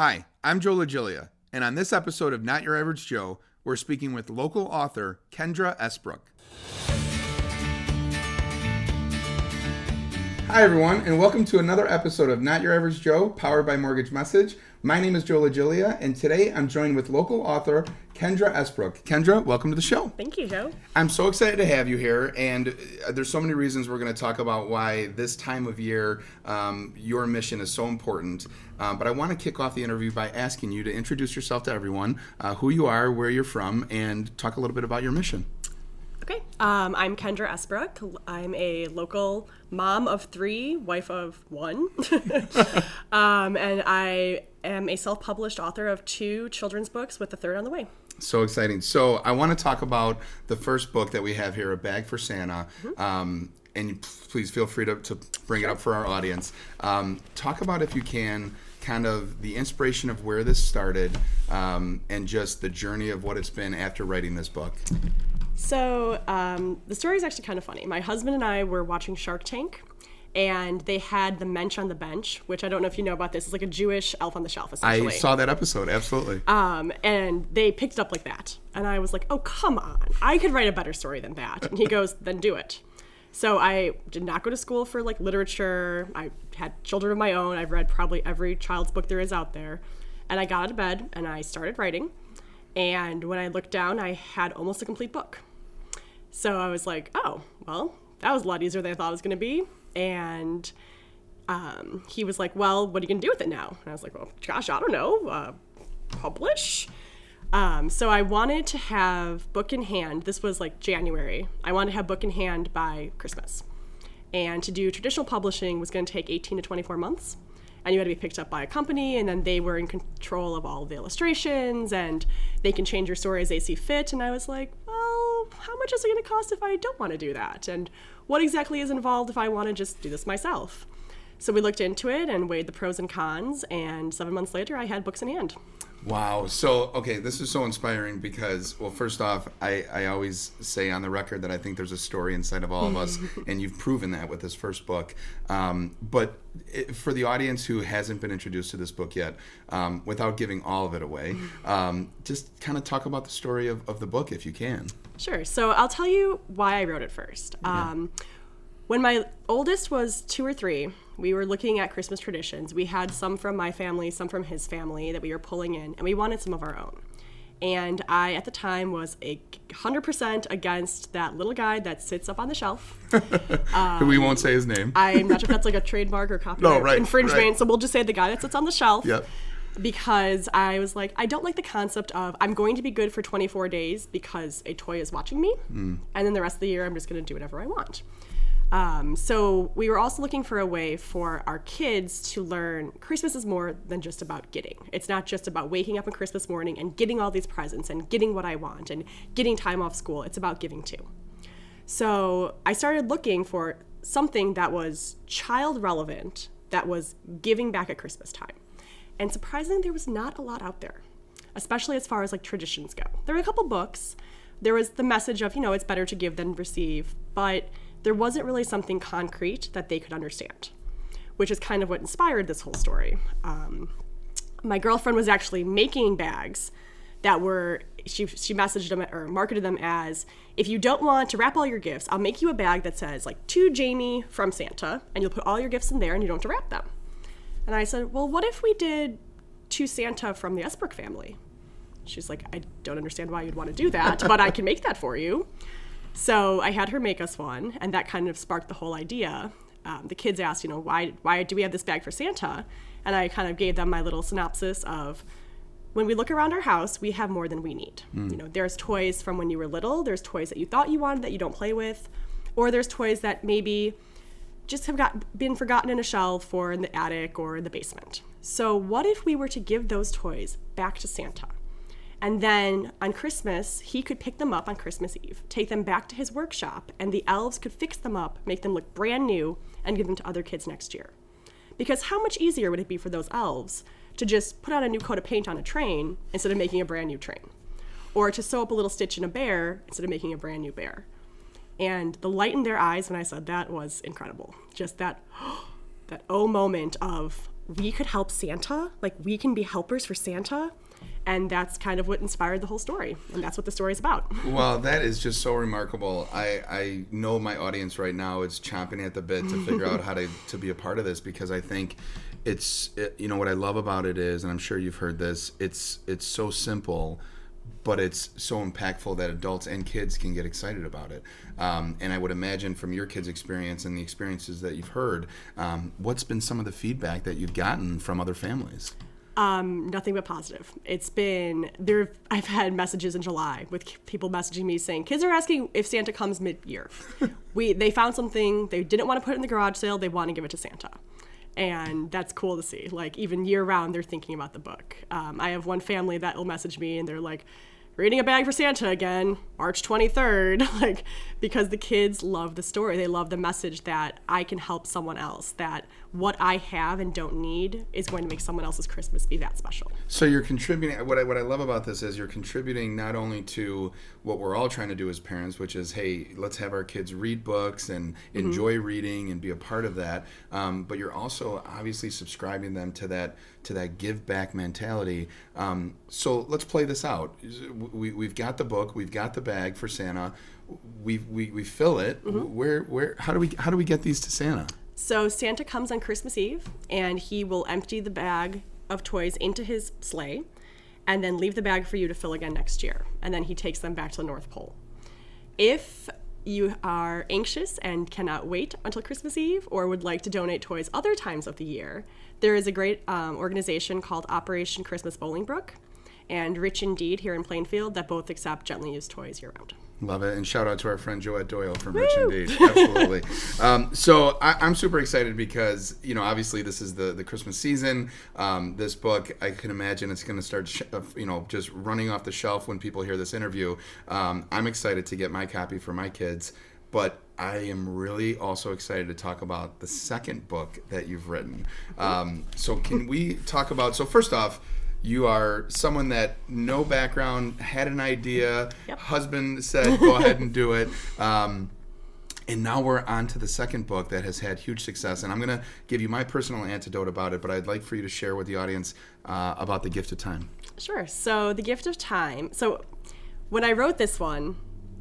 Hi, I'm Joe LaGilia, and on this episode of Not Your Average Joe, we're speaking with local author Kendra Esbrook. Hi, everyone, and welcome to another episode of Not Your Average Joe, powered by Mortgage Message. My name is Joe LaGilia, and today I'm joined with local author Kendra Esbrook. Kendra, welcome to the show. Thank you, Joe. I'm so excited to have you here, and there's so many reasons we're going to talk about why this time of year your mission is so important. But I want to kick off the interview by asking you to introduce yourself to everyone, who you are, where you're from, and talk a little bit about your mission. Okay. I'm Kendra Esbrook. I'm a local mom of 3, wife of 1. And I am a self-published author of 2 children's books with the 3rd on the way. So exciting. So I want to talk about the first book that we have here, A Bag for Santa. Mm-hmm. And please feel free to bring it up for our audience. Talk about, if you can, kind of the inspiration of where this started and just the journey of what it's been after writing this book. So the story is actually kind of funny. My husband and I were watching Shark Tank, and they had the Mensch on the Bench, which I don't know if you know about this. It's like a Jewish Elf on the Shelf, essentially. I saw that episode, absolutely. And they picked it up like that. And I was like, oh, come on. I could write a better story than that. And he goes, then do it. So I did not go to school for like literature. I had children of my own. I've read probably every child's book there is out there. And I got out of bed and I started writing. And when I looked down, I had almost a complete book. So I was like, oh, well, that was a lot easier than I thought it was going to be. And he was like, well, what are you going to do with it now? And I was like, well, gosh, I don't know. Publish? So I wanted to have book in hand. This was like January. I wanted to have book in hand by Christmas. And to do traditional publishing was going to take 18 to 24 months. And you had to be picked up by a company, and then they were in control of all of the illustrations, and they can change your story as they see fit. And I was like, well, how much is it going to cost if I don't want to do that? And what exactly is involved if I want to just do this myself? So we looked into it and weighed the pros and cons, and 7 months later, I had books in hand. Wow. So, okay, this is so inspiring because, well, first off, I always say on the record that I think there's a story inside of all of us, and you've proven that with this first book. But for the audience who hasn't been introduced to this book yet, without giving all of it away, just kind of talk about the story of the book, if you can. Sure. So I'll tell you why I wrote it first. When my oldest was 2 or 3, we were looking at Christmas traditions. We had some from my family, some from his family that we were pulling in, and we wanted some of our own. And I, at the time, was 100% against that little guy that sits up on the shelf. We won't say his name. I'm not sure if that's like a trademark or copyright infringement, right. So we'll just say the guy that sits on the shelf. Yep. Because I was like, I don't like the concept of I'm going to be good for 24 days because a toy is watching me, and then the rest of the year I'm just going to do whatever I want. So we were also looking for a way for our kids to learn Christmas is more than just about getting. It's not just about waking up on Christmas morning and getting all these presents and getting what I want and getting time off school. It's about giving too. So I started looking for something that was child relevant, that was giving back at Christmas time. And surprisingly, there was not a lot out there, especially as far as like traditions go. There were a couple books. There was the message of, it's better to give than receive, but there wasn't really something concrete that they could understand, which is kind of what inspired this whole story. My girlfriend was actually making bags that were, she messaged them or marketed them as, if you don't want to wrap all your gifts, I'll make you a bag that says like, to Jamie from Santa, and you'll put all your gifts in there and you don't have to wrap them. And I said, well, what if we did to Santa from the Esbrook family? She's like, I don't understand why you'd want to do that, but I can make that for you. So I had her make us one, and that kind of sparked the whole idea. The kids asked, why do we have this bag for Santa? And I kind of gave them my little synopsis of, when we look around our house, we have more than we need. There's toys from when you were little, there's toys that you thought you wanted that you don't play with, or there's toys that maybe just have been forgotten in a shelf or in the attic or in the basement. So what if we were to give those toys back to Santa? And then on Christmas, he could pick them up on Christmas Eve, take them back to his workshop, and the elves could fix them up, make them look brand new, and give them to other kids next year. Because how much easier would it be for those elves to just put on a new coat of paint on a train instead of making a brand new train? Or to sew up a little stitch in a bear instead of making a brand new bear? And the light in their eyes when I said that was incredible. Just that oh moment of, we could help Santa. Like, we can be helpers for Santa. And that's kind of what inspired the whole story. And that's what the story is about. Well, that is just so remarkable. I know my audience right now is chomping at the bit to figure out how to be a part of this, because I think what I love about it is, and I'm sure you've heard this, it's so simple, but it's so impactful that adults and kids can get excited about it. And I would imagine from your kids' experience and the experiences that you've heard, what's been some of the feedback that you've gotten from other families? Nothing but positive. It's been there. I've had messages in July with people messaging me saying kids are asking if Santa comes mid-year. They found something, they didn't want to put it in the garage sale, they want to give it to Santa. And that's cool to see. Like, even year round, they're thinking about the book. I have one family that will message me and they're like, reading a bag for Santa again, March 23rd, like, because the kids love the story. They love the message that I can help someone else, that what I have and don't need is going to make someone else's Christmas be that special. So you're contributing. What I love about this is you're contributing not only to what we're all trying to do as parents, which is, hey, let's have our kids read books and enjoy reading and be a part of that, but you're also obviously subscribing them to that give back mentality. So let's play this out. We've got the book, we've got the bag for Santa, we fill it. Where how do we get these to Santa? So Santa comes on Christmas Eve, and he will empty the bag of toys into his sleigh and then leave the bag for you to fill again next year. And then he takes them back to the North Pole. If you are anxious and cannot wait until Christmas Eve or would like to donate toys other times of the year, there is a great organization called Operation Christmas Bolingbrook and Rich Indeed here in Plainfield that both accept gently used toys year-round. Love it. And shout out to our friend Joette Doyle from Rich Indeed. Absolutely. So I'm super excited because, obviously this is the Christmas season. This book, I can imagine it's going to start, just running off the shelf when people hear this interview. I'm excited to get my copy for my kids. But I am really also excited to talk about the second book that you've written. So can we talk about, so first off, you are someone that no background, had an idea, husband said, go ahead and do it. And now we're on to the second book that has had huge success. And I'm going to give you my personal anecdote about it, but I'd like for you to share with the audience about The Gift of Time. Sure. So The Gift of Time. So when I wrote this one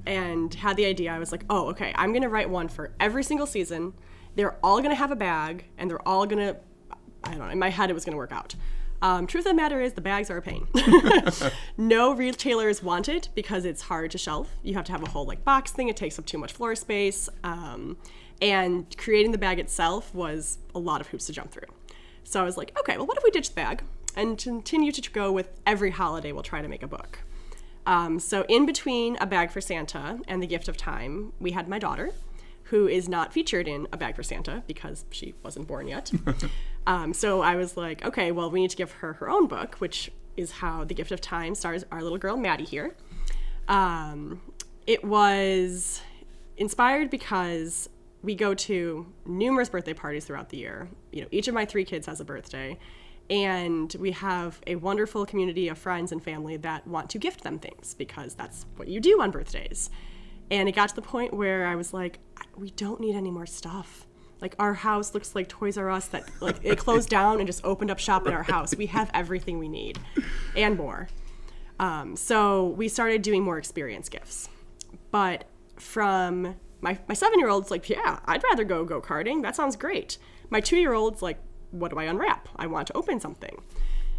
and had the idea, I was like, oh, okay, I'm going to write one for every single season. They're all going to have a bag, and they're all going to, I don't know, in my head it was going to work out. Truth of the matter is the bags are a pain. No retailers want it because it's hard to shelf. You have to have a whole box thing. It takes up too much floor space. And creating the bag itself was a lot of hoops to jump through. So I was like, okay, well, what if we ditch the bag and continue to go with every holiday we'll try to make a book. So in between A Bag for Santa and The Gift of Time, we had my daughter, who is not featured in A Bag for Santa because she wasn't born yet. So I was like, okay, well, we need to give her her own book, which is how The Gift of Time stars our little girl, Maddie, here. It was inspired because we go to numerous birthday parties throughout the year. Each of my 3 kids has a birthday. And we have a wonderful community of friends and family that want to gift them things because that's what you do on birthdays. And it got to the point where I was like, we don't need any more stuff. Our house looks like Toys R Us that it closed down and just opened up shop at our house. We have everything we need and more. So we started doing more experience gifts. But from my 7-year-old's like, yeah, I'd rather go go-karting. That sounds great. My 2-year-old's like, what do I unwrap? I want to open something.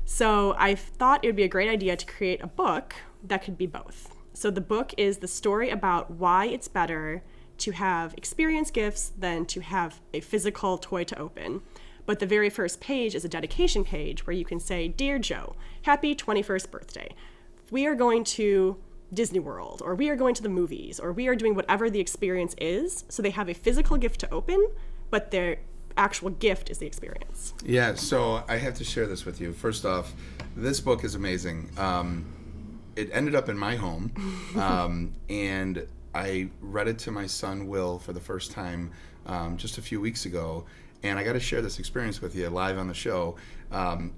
So I thought it would be a great idea to create a book that could be both. So the book is the story about why it's better to have experience gifts than to have a physical toy to open. But the very first page is a dedication page where you can say, Dear Joe, happy 21st birthday. We are going to Disney World, or we are going to the movies, or we are doing whatever the experience is. So they have a physical gift to open, but their actual gift is the experience. Yeah, so I have to share this with you. First off, this book is amazing. It ended up in my home, and I read it to my son Will for the first time just a few weeks ago, And I got to share this experience with you live on the show.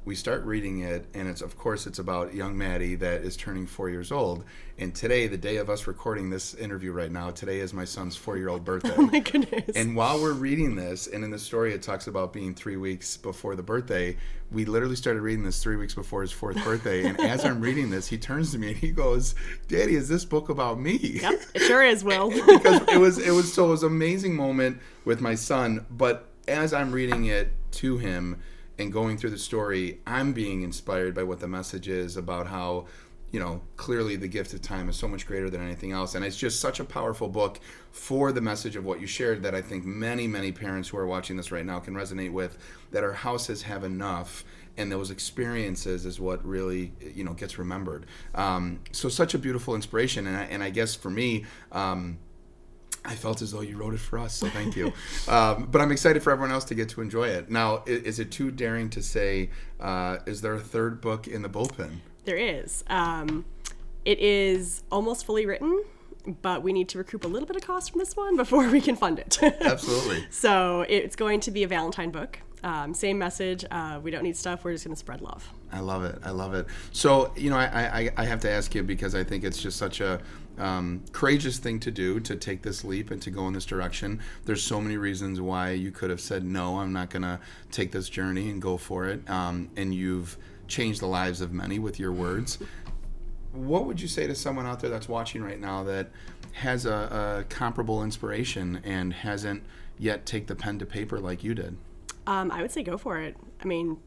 We start reading it, and it's about young Maddie that is turning 4 years old. And today, the day of us recording this interview right now, today is my son's 4-year-old birthday. Oh my goodness. And while we're reading this, and in the story it talks about being 3 weeks before the birthday, we literally started reading this 3 weeks before his 4th birthday. And as I'm reading this, he turns to me and he goes, "Daddy, is this book about me?" Yep, it sure is, Will. Because it was an amazing moment with my son. But as I'm reading it to him and going through the story, I'm being inspired by what the message is about how, clearly the gift of time is so much greater than anything else. And it's just such a powerful book for the message of what you shared that I think many, many parents who are watching this right now can resonate with, that our houses have enough, and those experiences is what really, gets remembered. So such a beautiful inspiration. And I guess for me, I felt as though you wrote it for us, so thank you. But I'm excited for everyone else to get to enjoy it. Now, is it too daring to say, is there a third book in the bullpen? There is. It is almost fully written, but we need to recoup a little bit of cost from this one before we can fund it. Absolutely. So it's going to be a Valentine book. Same message. We don't need stuff. We're just going to spread love. I love it. So, I have to ask you, because I think it's just such a courageous thing to do, to take this leap and to go in this direction. There's so many reasons why you could have said, no, I'm not going to take this journey and go for it. And you've changed the lives of many with your words. What would you say to someone out there that's watching right now that has a comparable inspiration and hasn't yet take the pen to paper like you did? I would say go for it. I mean,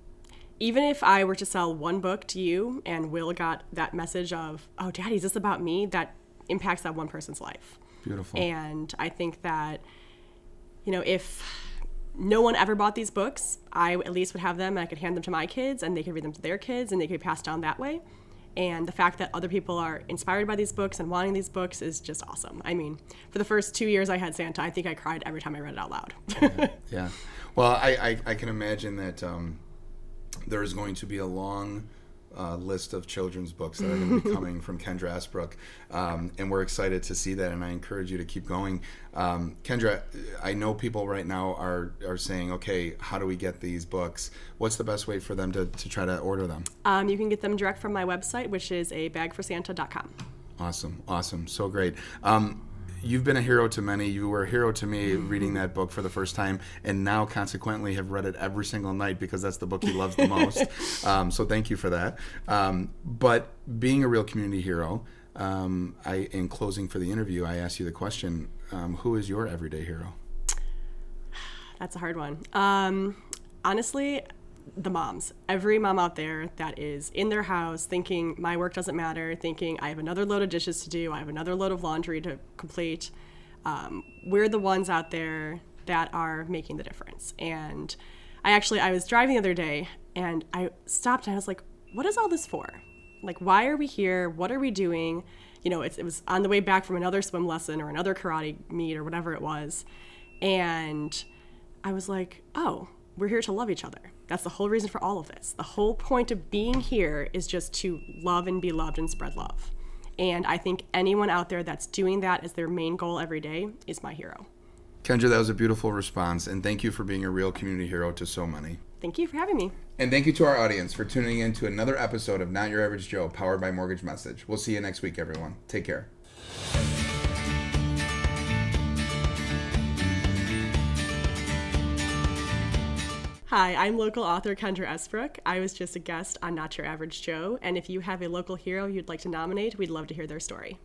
even if I were to sell one book to you and Will got that message of, "Oh, Daddy, is this about me?" that impacts that one person's life. Beautiful. And I think that, if no one ever bought these books, I at least would have them and I could hand them to my kids and they could read them to their kids and they could be passed down that way. And the fact that other people are inspired by these books and wanting these books is just awesome. I mean, for the first 2 years I had Santa, I think I cried every time I read it out loud. Yeah. Well, I can imagine that there is going to be a long list of children's books that are going to be coming from Kendra Esbrook. And we're excited to see that, and I encourage you to keep going. Kendra, I know people right now are saying, okay, how do we get these books? What's the best way for them to try to order them? You can get them direct from my website, which is abagforsanta.com. Awesome. So great. You've been a hero to many. You were a hero to me reading that book for the first time, and now consequently have read it every single night because that's the book he loves the most. So thank you for that. But being a real community hero, in closing for the interview, I asked you the question, who is your everyday hero? That's a hard one. Honestly, the moms. Every mom out there that is in their house thinking my work doesn't matter, thinking I have another load of dishes to do, I have another load of laundry to complete. We're the ones out there that are making the difference. And I was driving the other day and I stopped and I was like, what is all this for? Like, why are we here? What are we doing? It was on the way back from another swim lesson or another karate meet or whatever it was. And I was like, oh, we're here to love each other. That's the whole reason for all of this. The whole point of being here is just to love and be loved and spread love. And I think anyone out there that's doing that as their main goal every day is my hero. Kendra, that was a beautiful response, and thank you for being a real community hero to so many. Thank you for having me. And thank you to our audience for tuning in to another episode of Not Your Average Joe, powered by Mortgage Message. We'll see you next week, everyone. Take care. Hi, I'm local author Kendra Esbrook. I was just a guest on Not Your Average Joe, and if you have a local hero you'd like to nominate, we'd love to hear their story.